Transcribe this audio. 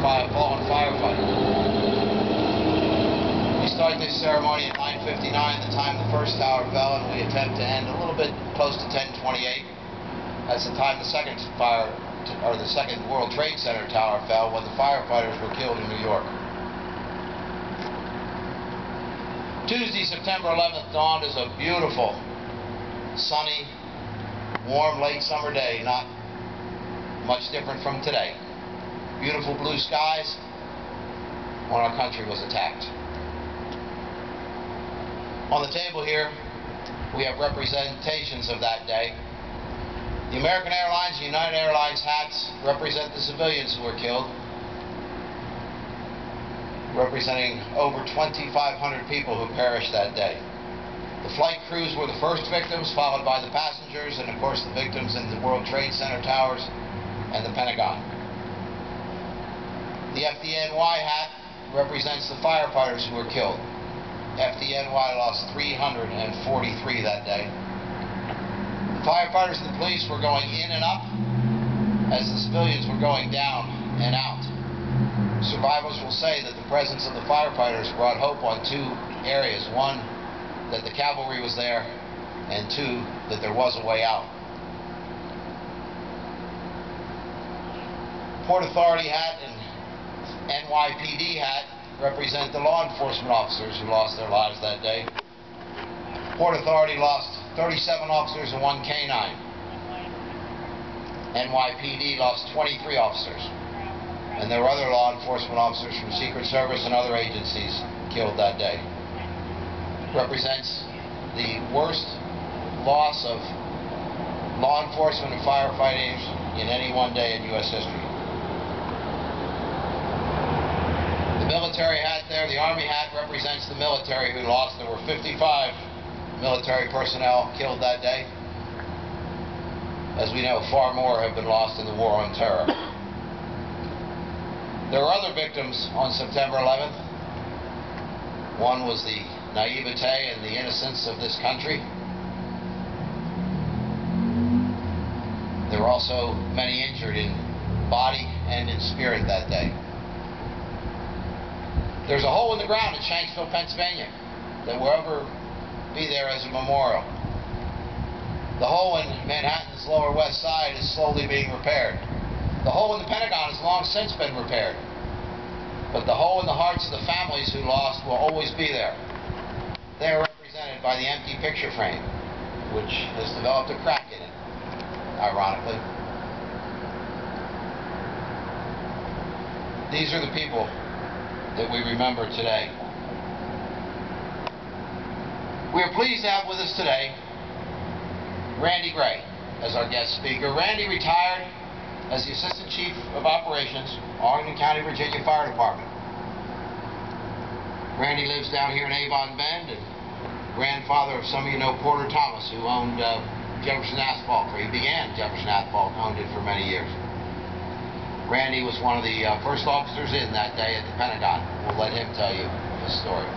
by a fallen firefighter. We start this ceremony at 9:59, the time the first tower fell, and we attempt to end a little bit close to 10:28. That's the time the second World Trade Center tower fell, when the firefighters were killed in New York. Tuesday, September 11th dawned as a beautiful, sunny, warm, late summer day, not much different from today. Beautiful blue skies when our country was attacked. On the table here, we have representations of that day. The American Airlines and United Airlines hats represent the civilians who were killed, representing over 2,500 people who perished that day. The flight crews were the first victims, followed by the passengers, and of course the victims in the World Trade Center towers and the Pentagon. The FDNY hat represents the firefighters who were killed. FDNY lost 343 that day. The firefighters and the police were going in and up as the civilians were going down and out. Survivors will say that the presence of the firefighters brought hope on two areas. One, that the cavalry was there, and two, that there was a way out. Port Authority hat and NYPD hat represent the law enforcement officers who lost their lives that day. Port Authority lost 37 officers and 1 canine. NYPD lost 23 officers. And there were other law enforcement officers from Secret Service and other agencies killed that day. Represents the worst loss of law enforcement and firefighters in any one day in U.S. history. The military hat there, the Army hat, represents the military who lost. There were 55 military personnel killed that day. As we know, far more have been lost in the war on terror. There were other victims on September 11th. One was the naivete and the innocence of this country. There were also many injured in body and in spirit that day. There's a hole in the ground in Shanksville, Pennsylvania, that will ever be there as a memorial. The hole in Manhattan's Lower West Side is slowly being repaired. The hole in the Pentagon has long since been repaired. But the hole in the hearts of the families who lost will always be there. They are represented by the empty picture frame, which has developed a crack in it, ironically. These are the people that we remember today. We are pleased to have with us today Randy Gray as our guest speaker. Randy retired as the Assistant Chief of Operations, Arlington County, Virginia Fire Department. Randy lives down here in Avon Bend, and grandfather of some of you know Porter Thomas, who owned Jefferson Asphalt, or he began Jefferson Asphalt, owned it for many years. Randy was one of the first officers in that day at the Pentagon. We'll let him tell you his story.